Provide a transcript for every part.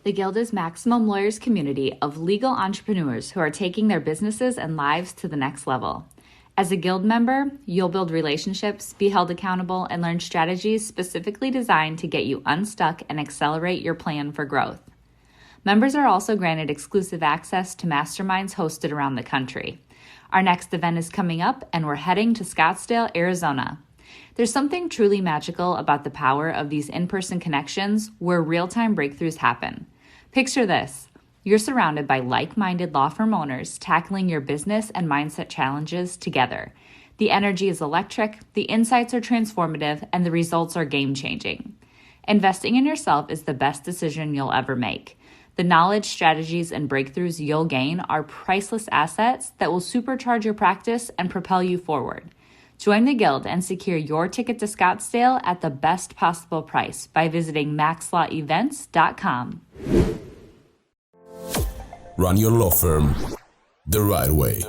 The Guild is Maximum Lawyers' community of legal entrepreneurs who are taking their businesses and lives to the next level. As a Guild member, you'll build relationships, be held accountable, and learn strategies specifically designed to get you unstuck and accelerate your plan for growth. Members are also granted exclusive access to masterminds hosted around the country. Our next event is coming up, and we're heading to Scottsdale, Arizona. There's something truly magical about the power of these in-person connections where real-time breakthroughs happen. Picture this. You're surrounded by like-minded law firm owners tackling your business and mindset challenges together. The energy is electric, the insights are transformative, and the results are game-changing. Investing in yourself is the best decision you'll ever make. The knowledge, strategies, and breakthroughs you'll gain are priceless assets that will supercharge your practice and propel you forward. Join the Guild and secure your ticket to Scottsdale at the best possible price by visiting maxlawevents.com. Run your law firm the right way.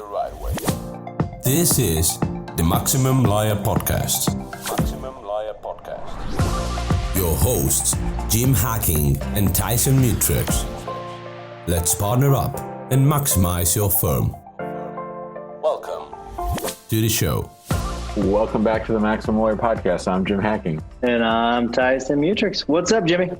This is the Maximum Lawyer Podcast. Your hosts, Jim Hacking and Tyson Mutrux. Let's partner up and maximize your firm. Welcome to the show. Welcome back to the Maximum Lawyer Podcast. I'm Jim Hacking. And I'm Tyson Mutrux. What's up, Jimmy?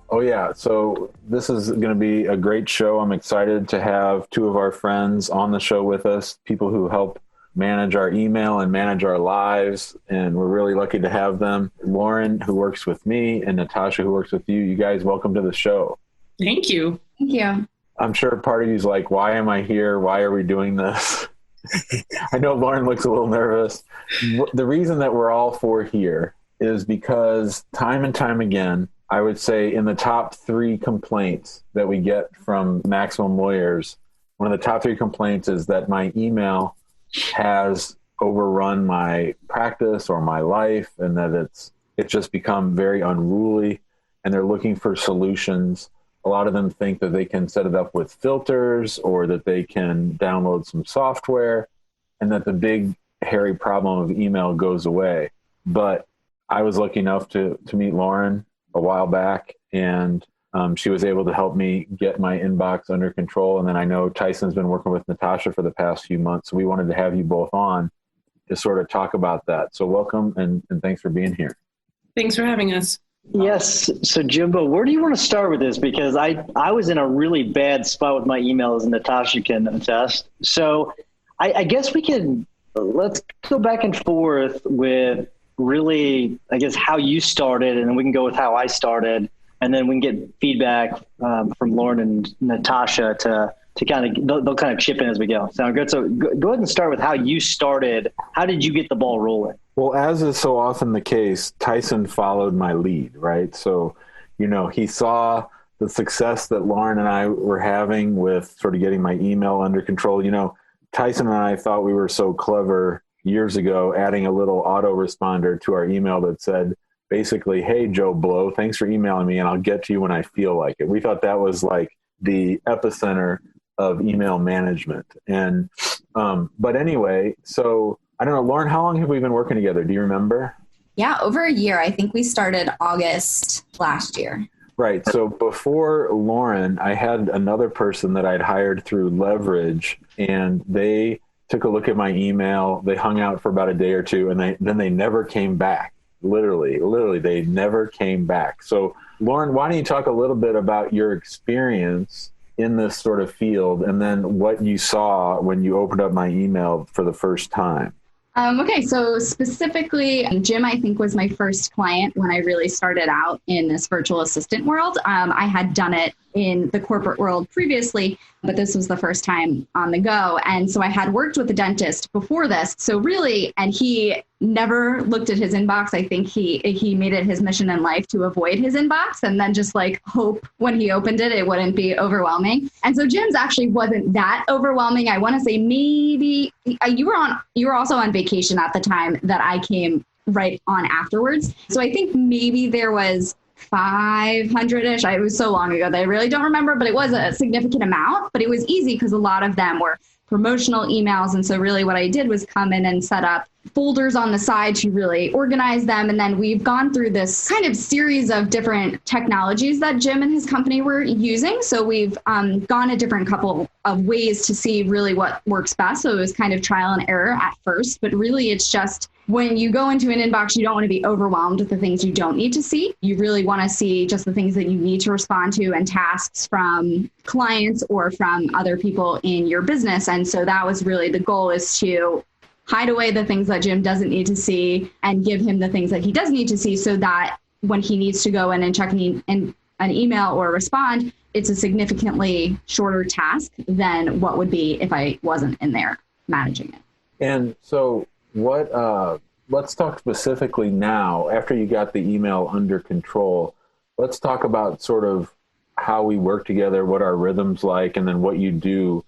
Oh, yeah. So this is going to be a great show. I'm excited to have two of our friends on the show with us, people who help manage our email and manage our lives. And we're really lucky to have them. Lauren, who works with me, and Natasha, who works with you. You guys, welcome to the show. Thank you. Thank you. I'm sure part of you's like, why am I here? Why are we doing this? I know Lauren looks a little nervous. The reason that we're all four here is because time and time again, I would say in the top 3 complaints that we get from Maximum Lawyers, one of the top 3 complaints is that my email has overrun my practice or my life, and that it's just become very unruly, and they're looking for solutions. A lot of them think that they can set it up with filters or that they can download some software and that the big hairy problem of email goes away. But I was lucky enough to meet Lauren a while back, and she was able to help me get my inbox under control. And then I know Tyson's been working with Natasha for the past few months. So we wanted to have you both on to sort of talk about that. So welcome and thanks for being here. Thanks for having us. Yes. So Jimbo, where do you want to start with this? Because I was in a really bad spot with my emails, and Natasha can attest. So I guess let's go back and forth with really, I guess, how you started, and then we can go with how I started, and then we can get feedback from Lauren and Natasha to kind of, they'll kind of chip in as we go. Sound good? So go ahead and start with how you started. How did you get the ball rolling? Well, as is so often the case, Tyson followed my lead, right? So, he saw the success that Lauren and I were having with sort of getting my email under control. Tyson and I thought we were so clever years ago, adding a little autoresponder to our email that said, basically, hey, Joe Blow, thanks for emailing me, and I'll get to you when I feel like it. We thought that was like the epicenter of email management. And, but anyway, so I don't know, Lauren, how long have we been working together? Do you remember? Yeah, over a year. I think we started August last year. Right. So before Lauren, I had another person that I'd hired through Leverage, and they took a look at my email. They hung out for about a day or two, and then they never came back. Literally, they never came back. So Lauren, why don't you talk a little bit about your experience in this sort of field, and then what you saw when you opened up my email for the first time? Okay, so specifically, Jim, I think, was my first client when I really started out in this virtual assistant world. I had done it in the corporate world previously, but this was the first time on the go. And so I had worked with a dentist before this. So really, and he never looked at his inbox. I think he made it his mission in life to avoid his inbox and then just like hope when he opened it, it wouldn't be overwhelming. And so Jim's actually wasn't that overwhelming. I want to say maybe you were also on vacation at the time that I came right on afterwards. So I think maybe there was 500-ish. It was so long ago that I really don't remember, but it was a significant amount. But it was easy because a lot of them were promotional emails. And so really what I did was come in and set up folders on the side to really organize them. And then we've gone through this kind of series of different technologies that Jim and his company were using. So we've gone a different couple of ways to see really what works best. So it was kind of trial and error at first, but really it's just when you go into an inbox, you don't want to be overwhelmed with the things you don't need to see. You really want to see just the things that you need to respond to and tasks from clients or from other people in your business. And so that was really the goal, is to hide away the things that Jim doesn't need to see and give him the things that he does need to see, so that when he needs to go in and check an email or respond, it's a significantly shorter task than what would be if I wasn't in there managing it. And so let's talk specifically now, after you got the email under control, let's talk about sort of how we work together, what our rhythm's like, and then what you do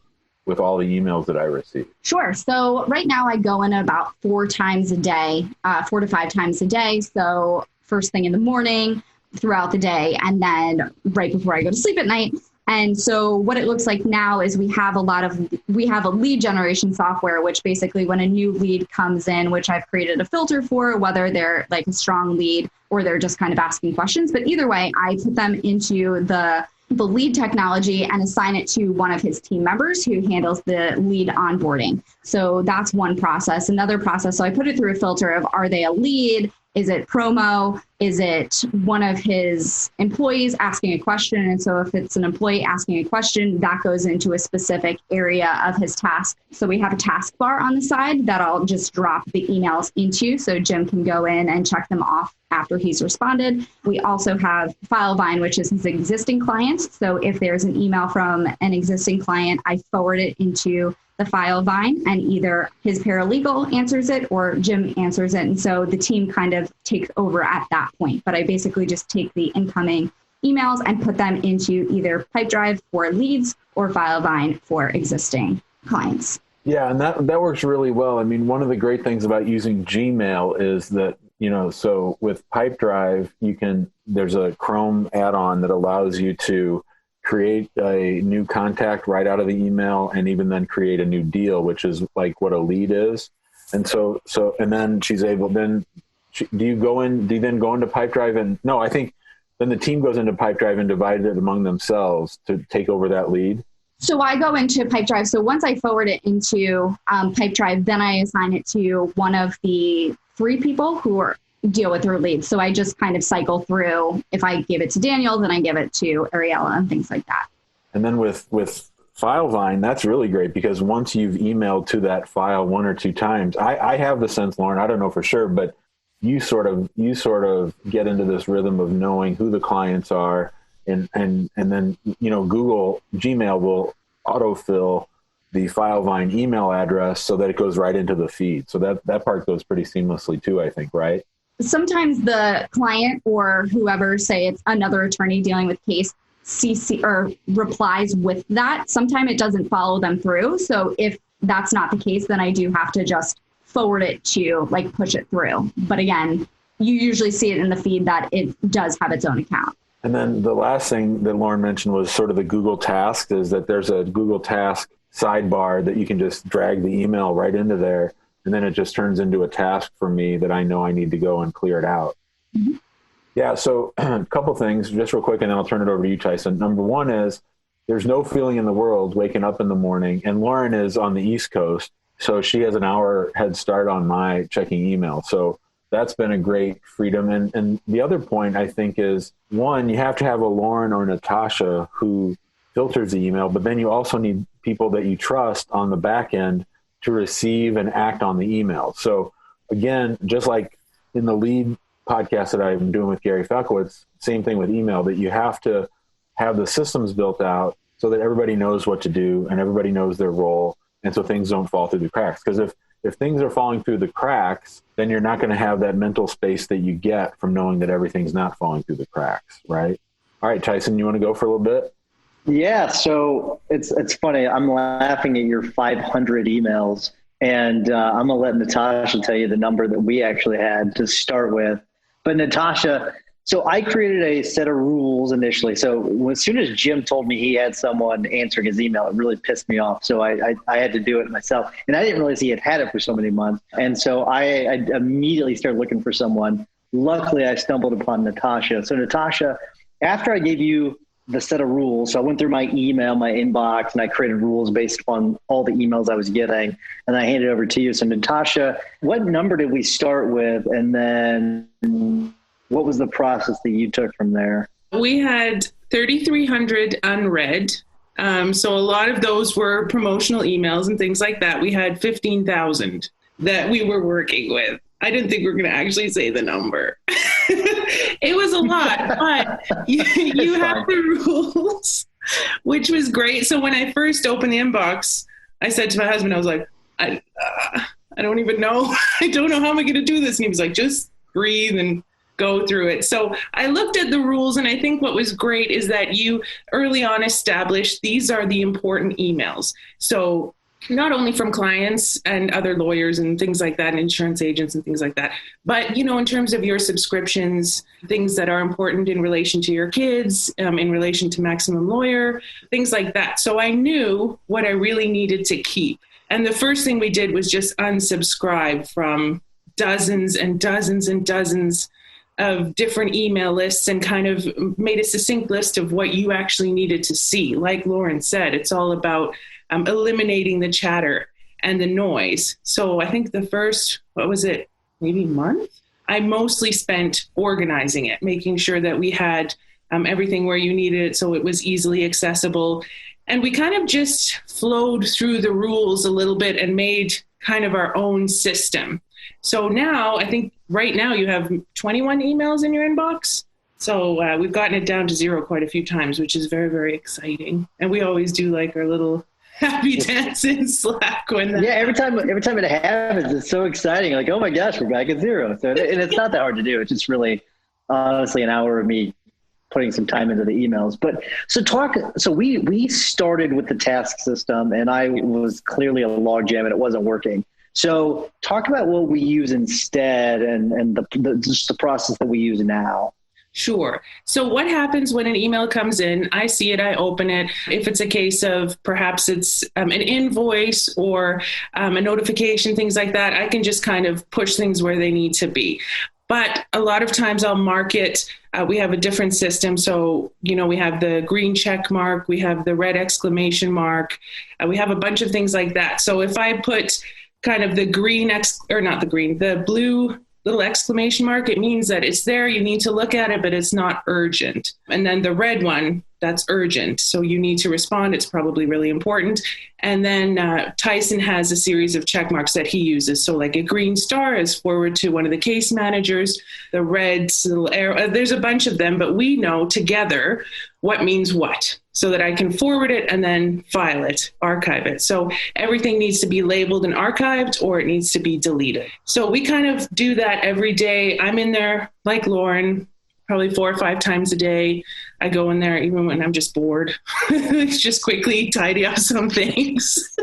with all the emails that I receive. Sure. So right now I go in about 4 times a day, 4 to 5 times a day. So first thing in the morning, throughout the day, and then right before I go to sleep at night. And so what it looks like now is we have a lead generation software, which basically when a new lead comes in, which I've created a filter for, whether they're like a strong lead or they're just kind of asking questions. But either way, I put them into the lead technology and assign it to one of his team members who handles the lead onboarding. So that's one process. Another process, so I put it through a filter of, are they a lead? Is it promo? Is it one of his employees asking a question? And so if it's an employee asking a question, that goes into a specific area of his task. So we have a taskbar on the side that I'll just drop the emails into, so Jim can go in and check them off after he's responded. We also have FileVine, which is his existing clients. So if there's an email from an existing client, I forward it into the FileVine, and either his paralegal answers it or Jim answers it. And so the team kind of takes over at that point. But I basically just take the incoming emails and put them into either Pipedrive for leads or FileVine for existing clients. Yeah, and that works really well. I mean, one of the great things about using Gmail is that, so with Pipedrive, there's a Chrome add-on that allows you to create a new contact right out of the email, and even then create a new deal, which is like what a lead is. And and then she's able, do you then go into Pipedrive? And no, I think then the team goes into Pipedrive and divides it among themselves to take over that lead. So I go into Pipedrive. So once I forward it into Pipedrive, then I assign it to one of the 3 people who deal with their leads. So I just kind of cycle through. If I give it to Daniel, then I give it to Ariella and things like that. And then with FileVine, that's really great, because once you've emailed to that file 1 or 2 times, I have the sense, Lauren, I don't know for sure, but you sort of get into this rhythm of knowing who the clients are, and then Gmail will autofill the FileVine email address so that it goes right into the feed. So that part goes pretty seamlessly too, I think, right? Sometimes the client or whoever, say it's another attorney dealing with case, CC or replies with that. Sometimes it doesn't follow them through. So if that's not the case, then I do have to just forward it to push it through. But again, you usually see it in the feed that it does have its own account. And then the last thing that Lauren mentioned was sort of the Google Tasks, is that there's a Google Task sidebar that you can just drag the email right into there. And then it just turns into a task for me that I know I need to go and clear it out. Mm-hmm. Yeah, so a couple things just real quick, and then I'll turn it over to you, Tyson. Number one is there's no feeling in the world waking up in the morning, and Lauren is on the East Coast, so she has an hour head start on my checking email. So that's been a great freedom. And the other point, I think, is, one, you have to have a Lauren or Natasha who filters the email, but then you also need people that you trust on the back end to receive and act on the email. So again, just like in the lead podcast that I'm doing with Gary Falkowitz, same thing with email, that you have to have the systems built out so that everybody knows what to do and everybody knows their role. And so things don't fall through the cracks. Because if things are falling through the cracks, then you're not going to have that mental space that you get from knowing that everything's not falling through the cracks, right? All right, Tyson, you want to go for a little bit? Yeah, so it's funny. I'm laughing at your 500 emails, and I'm going to let Natasha tell you the number that we actually had to start with. But Natasha, So I created a set of rules initially. So as soon as Jim told me he had someone answering his email, it really pissed me off. So I had to do it myself. And I didn't realize he had it for so many months. And so I immediately started looking for someone. Luckily, I stumbled upon Natasha. So Natasha, after I gave you the set of rules, so I went through my email, my inbox, and I created rules based on all the emails I was getting, and I handed it over to you. So Natasha, what number did we start with? And then what was the process that you took from there? We had 3,300 unread. So a lot of those were promotional emails and things like that. We had 15,000 that we were working with. I didn't think we were going to actually say the number. It was a lot, but you have the rules, which was great. So when I first opened the inbox, I said to my husband, I was like, I don't even know. I don't know how am I going to do this. And he was like, just breathe and go through it. So I looked at the rules, and I think what was great is that you early on established these are the important emails. So not only from clients and other lawyers and things like that, and insurance agents and things like that, but, in terms of your subscriptions, things that are important in relation to your kids, in relation to Maximum Lawyer, things like that. So I knew what I really needed to keep. And the first thing we did was just unsubscribe from dozens and dozens and dozens of different email lists, and kind of made a succinct list of what you actually needed to see. Like Lauren said, it's all about eliminating the chatter and the noise. So I think the first, maybe month? I mostly spent organizing it, making sure that we had everything where you needed it so it was easily accessible. And we kind of just flowed through the rules a little bit and made kind of our own system. So now, I think right now you have 21 emails in your inbox. So we've gotten it down to 0 quite a few times, which is very, very exciting. And we always do like our little happy dance in Slack when that every time it happens, it's so exciting. Like, oh my gosh, we're back at 0. So, and it's not that hard to do. It's just really, honestly, an hour of me putting some time into the emails. But so we started with the task system, and I was clearly a logjam and it wasn't working. So talk about what we use instead, and just the process that we use now. Sure. So what happens when an email comes in? I see it, I open it. If it's a case of perhaps it's an invoice or a notification, things like that, I can just kind of push things where they need to be. But a lot of times I'll mark it. We have a different system. So, we have the green check mark, we have the red exclamation mark, we have a bunch of things like that. So if I put kind of the the blue little exclamation mark, it means that it's there. You need to look at it, but it's not urgent. And then the red one, that's urgent. So you need to respond. It's probably really important. And then Tyson has a series of check marks that he uses. So like a green star is forward to one of the case managers, the red little arrow, there's a bunch of them, but we know together what means what, so that I can forward it and then file it, archive it. So everything needs to be labeled and archived, or it needs to be deleted. So we kind of do that every day. I'm in there, like Lauren, probably 4 or 5 times a day. I go in there even when I'm just bored. Just quickly tidy up some things.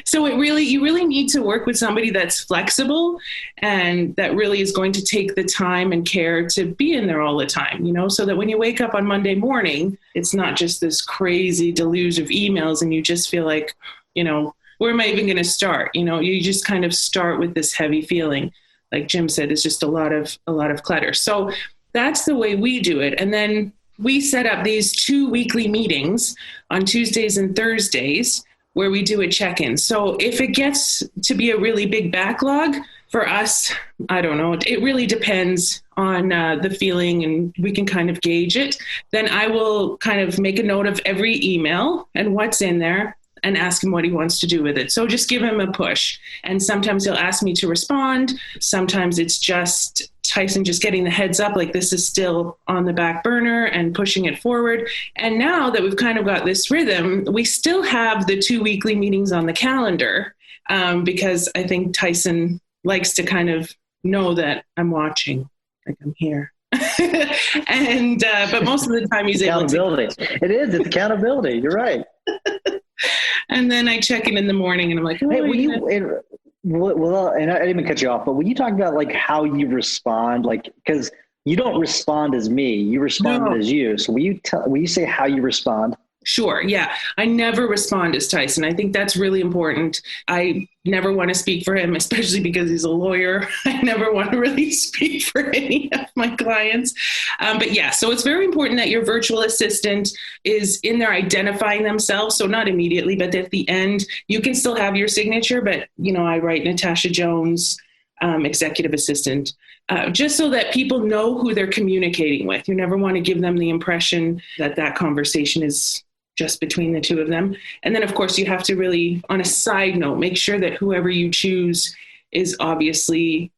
So you really need to work with somebody that's flexible and that really is going to take the time and care to be in there all the time, so that when you wake up on Monday morning, it's not just this crazy deluge of emails and you just feel like, where am I even going to start? You just kind of start with this heavy feeling. Like Jim said, it's just a lot of clutter. So that's the way we do it. And then we set up these 2 weekly meetings on Tuesdays and Thursdays where we do a check-in. So if it gets to be a really big backlog for us, I don't know, it really depends on the feeling, and we can kind of gauge it. Then I will kind of make a note of every email and what's in there and ask him what he wants to do with it. So just give him a push. And sometimes he'll ask me to respond. Sometimes it's just Tyson just getting the heads up, like this is still on the back burner, and pushing it forward. And now that we've kind of got this rhythm, we still have the 2 weekly meetings on the calendar, because I think Tyson likes to kind of know that I'm watching, like I'm here. And but most of the time he's accountability. It's accountability. You're right. And then I check in the morning and I'm like, well, and I didn't even cut you off, but when you talk about like how you respond, like, because you don't respond as me. You respond as you. So will you say how you respond? Sure. Yeah. I never respond as Tyson. I think that's really important. I never want to speak for him, especially because he's a lawyer. I never want to really speak for any of my clients. But yeah, so it's very important that your virtual assistant is in there identifying themselves. So not immediately, but at the end, you can still have your signature. But, I write Natasha Jones, executive assistant, just so that people know who they're communicating with. You never want to give them the impression that conversation is just between the two of them. And then, of course, you have to really, on a side note, make sure that whoever you choose is obviously,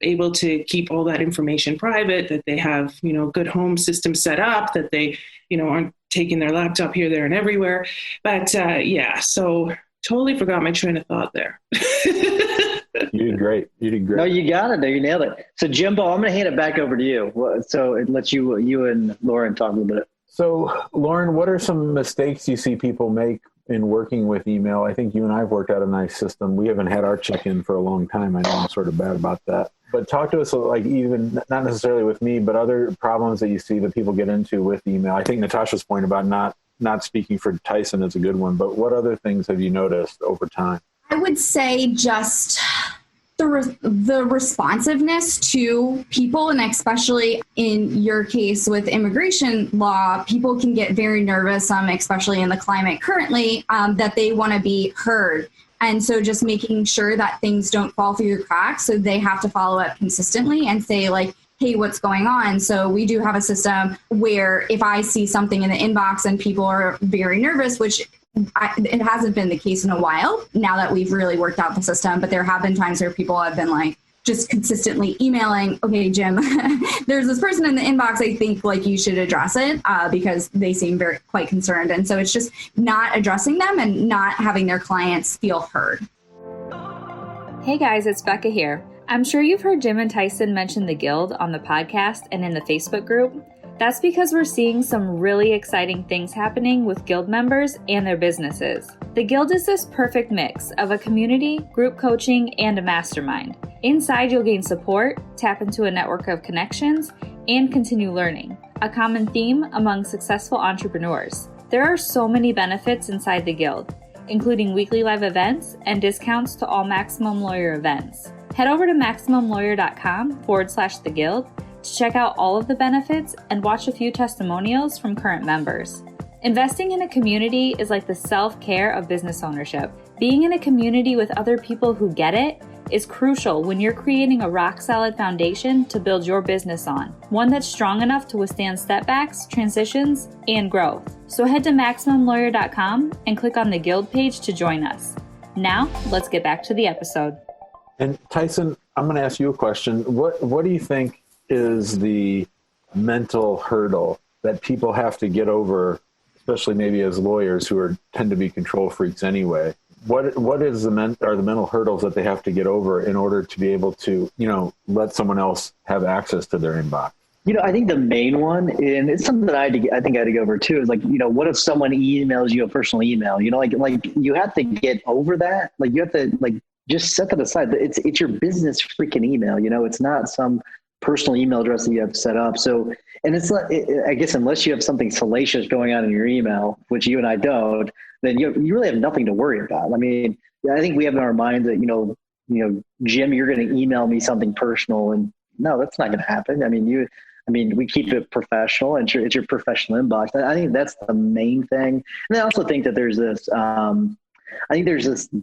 able to keep all that information private, that they have, good home system set up, that they, aren't taking their laptop here, there, and everywhere. But so totally forgot my train of thought there. You did great. No, you got it. You nailed it. So Jimbo, I'm going to hand it back over to you. So it lets you and Lauren talk a little bit. So, Lauren, what are some mistakes you see people make in working with email? I think you and I have worked out a nice system. We haven't had our check-in for a long time. I know I'm sort of bad about that. But talk to us, like, even not necessarily with me, but other problems that you see that people get into with email. I think Natasha's point about not speaking for Tyson is a good one. But what other things have you noticed over time? I would say just the responsiveness to people, and especially in your case with immigration law, people can get very nervous, especially in the climate currently, that they want to be heard. And so just making sure that things don't fall through the cracks. So they have to follow up consistently and say, like, hey, what's going on? So we do have a system where if I see something in the inbox and people are very nervous, which it hasn't been the case in a while now that we've really worked out the system, but there have been times where people have been like just consistently emailing, okay, Jim, there's this person in the inbox, I think like you should address it because they seem quite concerned. And so it's just not addressing them and not having their clients feel heard. Hey guys, it's Becca here. I'm sure you've heard Jim and Tyson mention the Guild on the podcast and in the Facebook group. That's because we're seeing some really exciting things happening with Guild members and their businesses. The Guild is this perfect mix of a community, group coaching, and a mastermind. Inside, you'll gain support, tap into a network of connections, and continue learning, a common theme among successful entrepreneurs. There are so many benefits inside the Guild, including weekly live events and discounts to all Maximum Lawyer events. Head over to MaximumLawyer.com/the Guild to check out all of the benefits and watch a few testimonials from current members. Investing in a community is like the self-care of business ownership. Being in a community with other people who get it is crucial when you're creating a rock-solid foundation to build your business on, one that's strong enough to withstand setbacks, transitions, and growth. So head to MaximumLawyer.com and click on the Guild page to join us. Now, let's get back to the episode. And Tyson, I'm going to ask you a question. What do you think is the mental hurdle that people have to get over, especially maybe as lawyers who tend to be control freaks anyway? What is are the mental hurdles that they have to get over in order to be able to, let someone else have access to their inbox? I think the main one, and it's something that I had to go over too, is like, what if someone emails you a personal email? Like you have to get over that. Like you have to just set that aside. It's your business freaking email. It's not some personal email address that you have set up. So, and it's not, I guess, unless you have something salacious going on in your email, which you and I don't, then you really have nothing to worry about. I mean, I think we have in our mind that, Jim, you're going to email me something personal, and no, that's not going to happen. I mean, we keep it professional, and it's your professional inbox. I think that's the main thing. And I also think that there's this,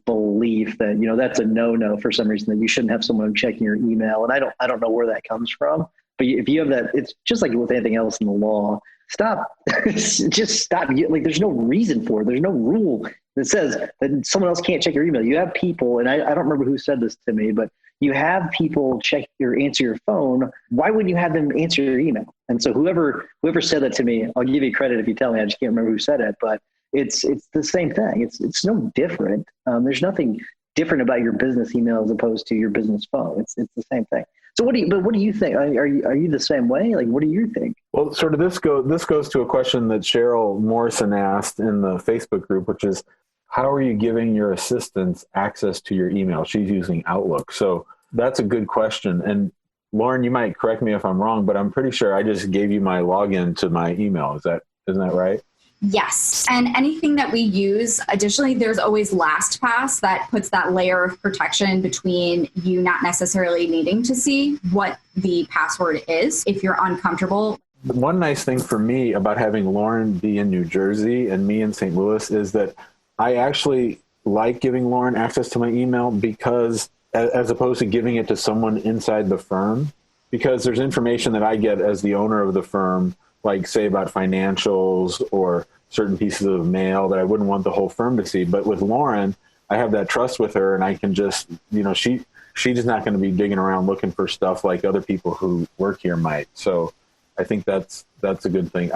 belief that, that's a no-no for some reason, that you shouldn't have someone checking your email. And I don't know where that comes from, but if you have that, it's just like with anything else in the law, stop, just stop. There's no reason for it. There's no rule that says that someone else can't check your email. You have people, and I don't remember who said this to me, but you have people answer your phone. Why wouldn't you have them answer your email? And so whoever said that to me, I'll give you credit if you tell me. I just can't remember who said it, but it's the same thing. It's no different. There's nothing different about your business email as opposed to your business phone. It's the same thing. So what do you think? Are you the same way? Like, what do you think? Well, sort of this goes to a question that Cheryl Morrison asked in the Facebook group, which is, how are you giving your assistants access to your email? She's using Outlook. So that's a good question. And Lauren, you might correct me if I'm wrong, but I'm pretty sure I just gave you my login to my email. Isn't that right? Yes. And anything that we use, additionally, there's always LastPass that puts that layer of protection between you not necessarily needing to see what the password is if you're uncomfortable. One nice thing for me about having Lauren be in New Jersey and me in St. Louis is that I actually like giving Lauren access to my email because, as opposed to giving it to someone inside the firm, because there's information that I get as the owner of the firm, like say about financials or certain pieces of mail that I wouldn't want the whole firm to see. But with Lauren, I have that trust with her, and I can just, she's not going to be digging around looking for stuff like other people who work here might. So I think that's a good thing.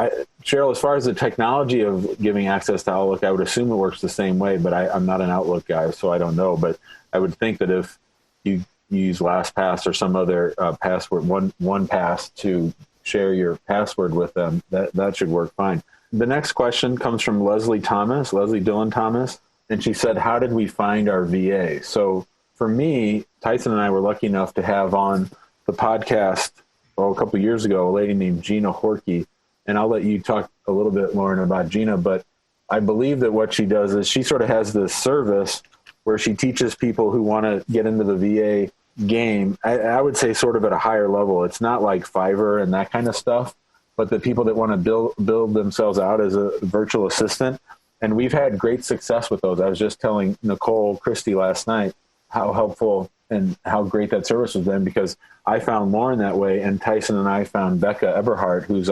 Cheryl, as far as the technology of giving access to Outlook, I would assume it works the same way, but I'm not an Outlook guy, so I don't know. But I would think that if you use LastPass or some other password, one pass to share your password with them, that should work fine. The next question comes from Leslie Dillon Thomas, and she said, how did we find our VA? So for me, Tyson and I were lucky enough to have on the podcast a couple of years ago a lady named Gina Horkey, and I'll let you talk a little bit, Lauren, about Gina, but I believe that what she does is she sort of has this service where she teaches people who want to get into the VA game. I would say sort of at a higher level. It's not like Fiverr and that kind of stuff, but the people that want to build themselves out as a virtual assistant. And we've had great success with those. I was just telling Nicole Christie last night how helpful and how great that service has been, because I found Lauren that way, and Tyson and I found Becca Eberhardt, who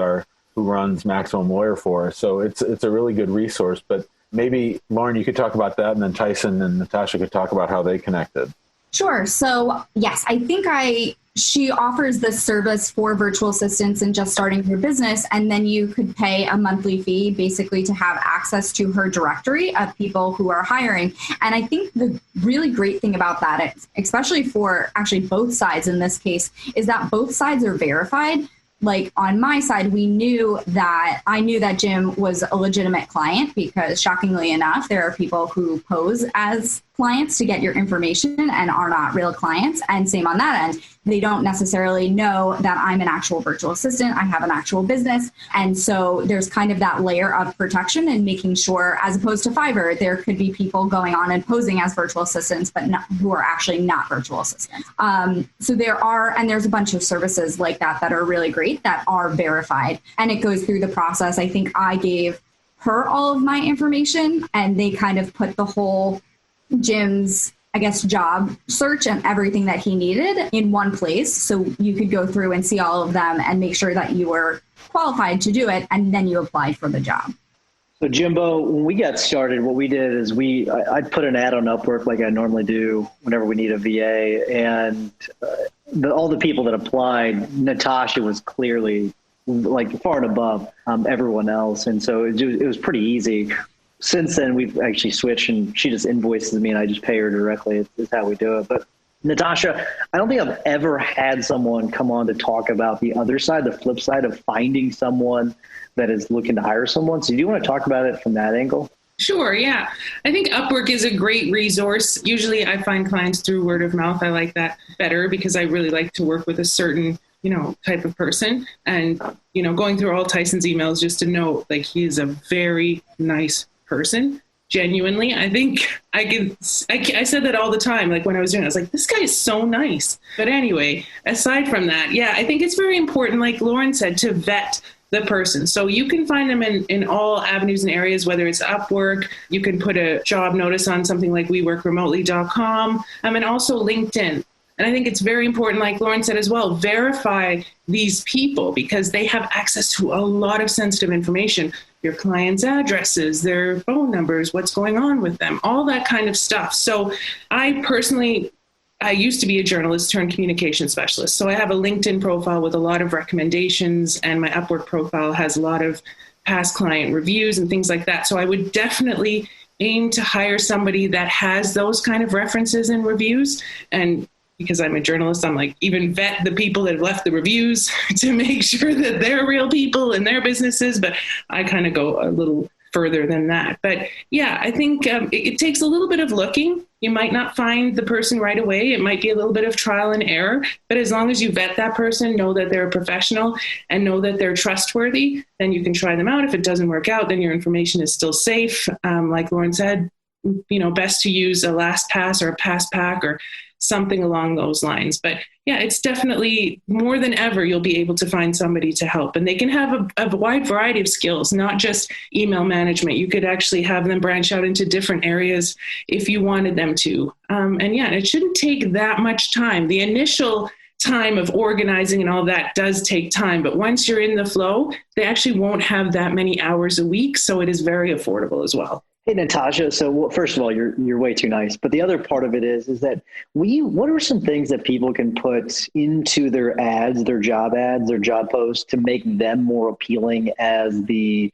runs Maximum Lawyer for us. So it's a really good resource. But maybe, Lauren, you could talk about that, and then Tyson and Natasha could talk about how they connected. Sure. So yes, I think she offers this service for virtual assistants and just starting your business. And then you could pay a monthly fee basically to have access to her directory of people who are hiring. And I think the really great thing about that, especially for actually both sides in this case, is that both sides are verified. Like on my side, I knew that Jim was a legitimate client because, shockingly enough, there are people who pose as clients to get your information and are not real clients. And same on that end. They don't necessarily know that I'm an actual virtual assistant. I have an actual business. And so there's kind of that layer of protection and making sure, as opposed to Fiverr, there could be people going on and posing as virtual assistants, but who are actually not virtual assistants. So there's a bunch of services like that are really great that are verified. And it goes through the process. I think I gave her all of my information, and they kind of put the whole Jim's, job search and everything that he needed in one place. So you could go through and see all of them and make sure that you were qualified to do it. And then you applied for the job. So Jimbo, when we got started, what we did is I'd put an ad on Upwork like I normally do whenever we need a VA. And all the people that applied, Natasha was clearly like far and above everyone else. And so it was pretty easy. Since then, we've actually switched, and she just invoices me and I just pay her directly. It's how we do it. But Natasha, I don't think I've ever had someone come on to talk about the other side, the flip side of finding someone that is looking to hire someone. So do you want to talk about it from that angle? Sure. Yeah. I think Upwork is a great resource. Usually I find clients through word of mouth. I like that better because I really like to work with a certain type of person. And, going through all Tyson's emails, just to know, like, he is a very nice person. Genuinely, I think I said that all the time. Like when I was doing it, I was like, this guy is so nice. But anyway, aside from that, yeah, I think it's very important, like Lauren said, to vet the person. So you can find them in all avenues and areas, whether it's Upwork, you can put a job notice on something like weworkremotely.com, and also LinkedIn. And I think it's very important, like Lauren said as well, verify these people because they have access to a lot of sensitive information, your clients' addresses, their phone numbers, what's going on with them, all that kind of stuff. So I used to be a journalist turned communication specialist. So I have a LinkedIn profile with a lot of recommendations, and my Upwork profile has a lot of past client reviews and things like that. So I would definitely aim to hire somebody that has those kind of references and reviews. And because I'm a journalist, I'm like, even vet the people that have left the reviews to make sure that they're real people in their businesses. But I kind of go a little further than that. But yeah, I think it takes a little bit of looking. You might not find the person right away. It might be a little bit of trial and error, but as long as you vet that person, know that they're a professional and know that they're trustworthy, then you can try them out. If it doesn't work out, then your information is still safe. Like Lauren said, best to use a LastPass or a PassPack or something along those lines. But yeah, it's definitely more than ever, you'll be able to find somebody to help. And they can have a wide variety of skills, not just email management. You could actually have them branch out into different areas if you wanted them to. And yeah, it shouldn't take that much time. The initial time of organizing and all that does take time. But once you're in the flow, they actually won't have that many hours a week. So it is very affordable as well. Hey, Natasha. So first of all, you're way too nice. But the other part of it is that what are some things that people can put into their ads, their job posts to make them more appealing as the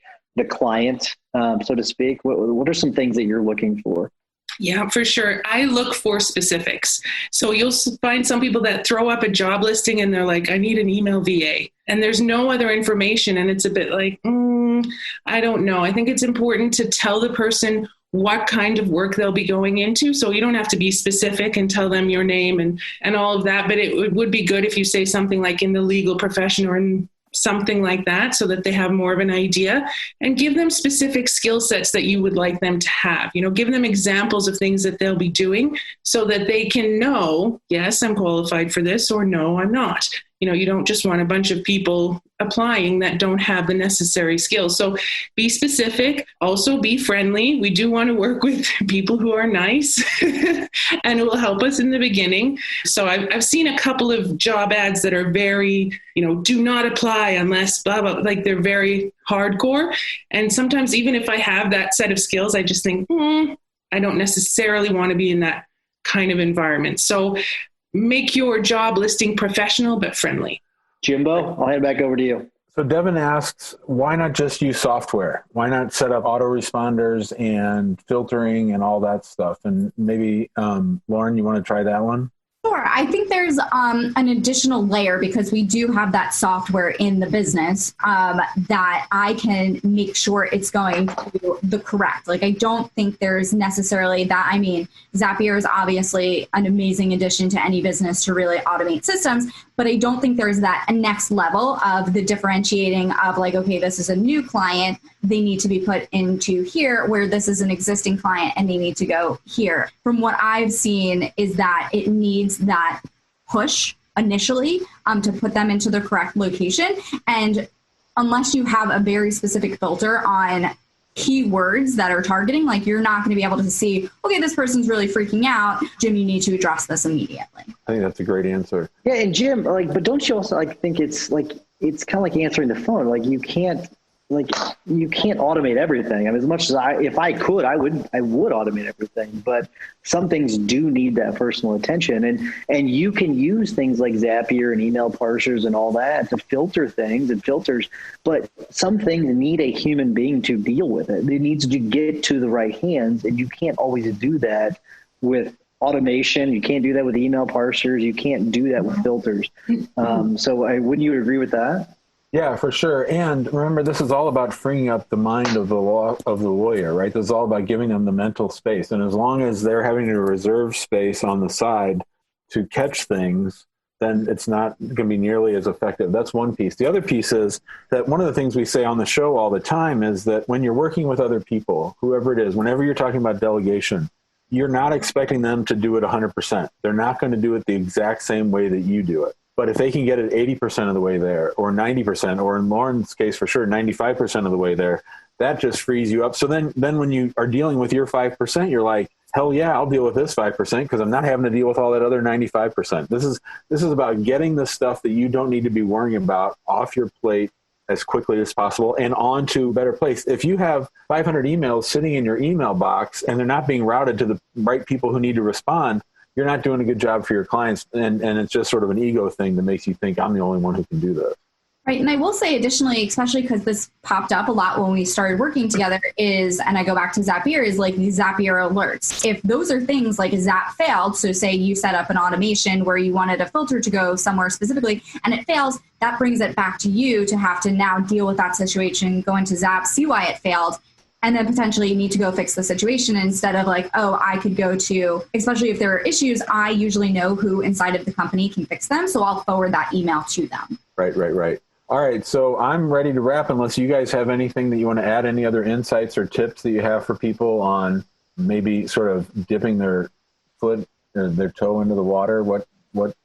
client, so to speak? What are some things that you're looking for? Yeah, for sure. I look for specifics. So you'll find some people that throw up a job listing and they're like, I need an email VA. And there's no other information. And it's a bit like, I don't know. I think it's important to tell the person what kind of work they'll be going into. So you don't have to be specific and tell them your name and all of that. But it would be good if you say something like in the legal profession or in something like that, so that they have more of an idea, and give them specific skill sets that you would like them to have. Give them examples of things that they'll be doing so that they can know, yes, I'm qualified for this, or no, I'm not. You don't just want a bunch of people applying that don't have the necessary skills. So be specific, also be friendly. We do want to work with people who are nice and it will help us in the beginning. So I've seen a couple of job ads that are very, do not apply unless blah, blah, like they're very hardcore. And sometimes even if I have that set of skills, I just think, I don't necessarily want to be in that kind of environment. So make your job listing professional but friendly. Jimbo, I'll hand it back over to you. So Devin asks, why not just use software? Why not set up autoresponders and filtering and all that stuff? And maybe, Lauren, you want to try that one? Sure. I think there's an additional layer, because we do have that software in the business that I can make sure it's going to the correct. Like, I don't think there's necessarily that. I mean, Zapier is obviously an amazing addition to any business to really automate systems, but I don't think there's that next level of the differentiating of like, okay, this is a new client, they need to be put into here, where this is an existing client and they need to go here. From what I've seen is that it needs that push initially to put them into the correct location. And unless you have a very specific filter on keywords that are targeting, like, you're not going to be able to see, okay, this person's really freaking out, Jim, you need to address this immediately. I think that's a great answer. Yeah. And Jim, but don't you also think it's kind of like answering the phone. You can't automate everything. I mean, as much as if I could, I would automate everything, but some things do need that personal attention, and you can use things like Zapier and email parsers and all that to filter things and filters, but some things need a human being to deal with it. It needs to get to the right hands, and you can't always do that with automation. You can't do that with email parsers. You can't do that with filters. So wouldn't you agree with that? Yeah, for sure. And remember, this is all about freeing up the mind of the lawyer, right? This is all about giving them the mental space. And as long as they're having to reserve space on the side to catch things, then it's not going to be nearly as effective. That's one piece. The other piece is that one of the things we say on the show all the time is that when you're working with other people, whoever it is, whenever you're talking about delegation, you're not expecting them to do it 100%. They're not going to do it the exact same way that you do it. But if they can get it 80% of the way there, or 90%, or in Lauren's case, for sure, 95% of the way there, that just frees you up. So then when you are dealing with your 5%, you're like, hell yeah, I'll deal with this 5% because I'm not having to deal with all that other 95%. This is about getting the stuff that you don't need to be worrying about off your plate as quickly as possible and on to a better place. If you have 500 emails sitting in your email box and they're not being routed to the right people who need to respond, you're not doing a good job for your clients. And it's just sort of an ego thing that makes you think I'm the only one who can do this. Right. And I will say additionally, especially because this popped up a lot when we started working together and I go back to Zapier, is like these Zapier alerts. If those are things like Zap failed, so say you set up an automation where you wanted a filter to go somewhere specifically and it fails, that brings it back to you to have to now deal with that situation, go into Zap, see why it failed. and then potentially you need to go fix the situation instead of like, oh, I could go to, especially if there are issues, I usually know who inside of the company can fix them. So I'll forward that email to them. Right. All right. So I'm ready to wrap unless you guys have anything that you want to add, any other insights or tips that you have for people on maybe sort of dipping their foot or their toe into the water. What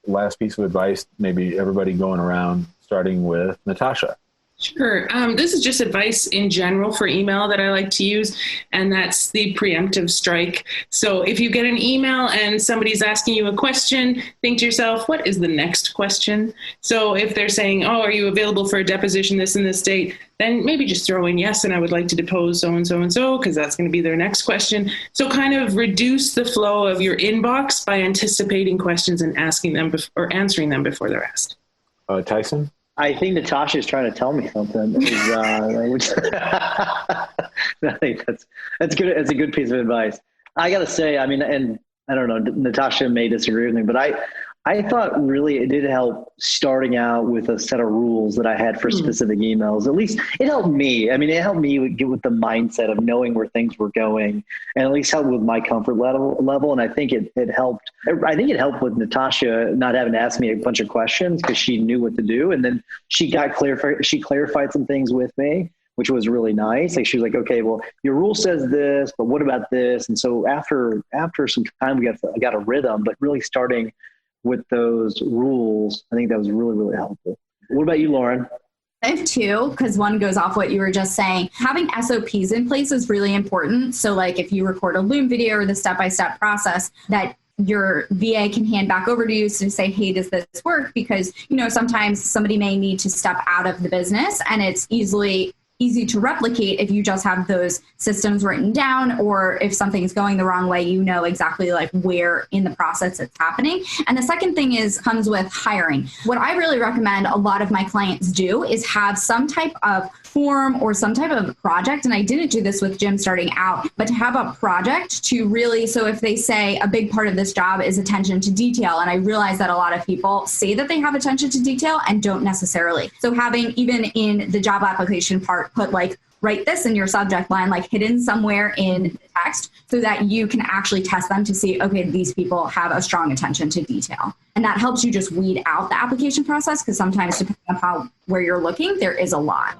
last piece of advice, maybe everybody going around, starting with Natasha? Sure. This is just advice in general for email that I like to use, and that's the preemptive strike. So if you get an email and somebody's asking you a question, think to yourself, what is the next question? So if they're saying, oh, are you available for a deposition this and this date? Then maybe just throw in yes, and I would like to depose so-and-so and so, because that's going to be their next question. So kind of reduce the flow of your inbox by anticipating questions and asking them or answering them before they're asked. Tyson? I think Natasha is trying to tell me something. I think that's good. It's a good piece of advice. I got to say, I mean, and I don't know, Natasha may disagree with me, but I thought really it did help starting out with a set of rules that I had for specific emails. At least it helped me. I mean, it helped me get with the mindset of knowing where things were going, and at least helped with my comfort level. And I think it helped. I think it helped with Natasha not having to ask me a bunch of questions because she knew what to do. And then she clarified some things with me, which was really nice. Like she was like, okay, well, your rule says this, but what about this? And so after some time, I got a rhythm, but really starting with those rules, I think that was really, really helpful. What about you, Lauren? I have two, because one goes off what you were just saying. Having SOPs in place is really important. So like if you record a Loom video or the step-by-step process that your VA can hand back over to you to say, hey, does this work? Because, sometimes somebody may need to step out of the business, and it's easy to replicate if you just have those systems written down, or if something's going the wrong way, exactly like where in the process it's happening. And the second thing comes with hiring. What I really recommend a lot of my clients do is have some type of form or some type of project. And I didn't do this with Jim starting out, but to have a project to really, so if they say a big part of this job is attention to detail, and I realize that a lot of people say that they have attention to detail and don't necessarily. So having, even in the job application part, put like, write this in your subject line, like hidden somewhere in the text, so that you can actually test them to see, okay, these people have a strong attention to detail. And that helps you just weed out the application process, because sometimes depending on where you're looking, there is a lot.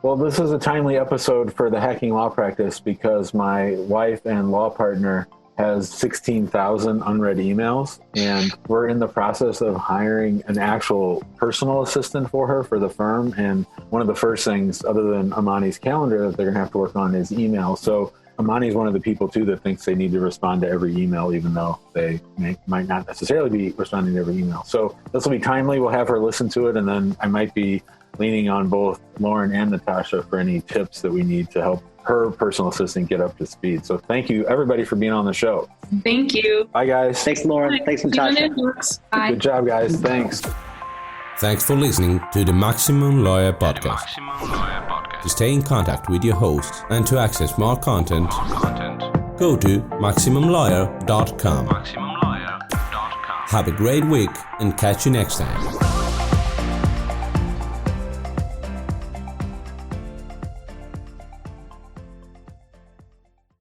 Well, this is a timely episode for the Hacking Law Practice because my wife and law partner has 16,000 unread emails, and we're in the process of hiring an actual personal assistant for her for the firm. And one of the first things, other than Amani's calendar, that they're going to have to work on is email. So Amani's one of the people, too, that thinks they need to respond to every email, even though they might not necessarily be responding to every email. So this will be timely. We'll have her listen to it, and then I might be leaning on both Lauren and Natasha for any tips that we need to help her personal assistant get up to speed. So thank you, everybody, for being on the show. Thank you. Bye, guys. Thanks, Lauren. Bye. Thanks, Natasha. Bye. Good job, guys. Thanks. Thanks for listening to the Maximum Lawyer Podcast. To stay in contact with your hosts and to access more content, go to MaximumLawyer.com. Have a great week and catch you next time.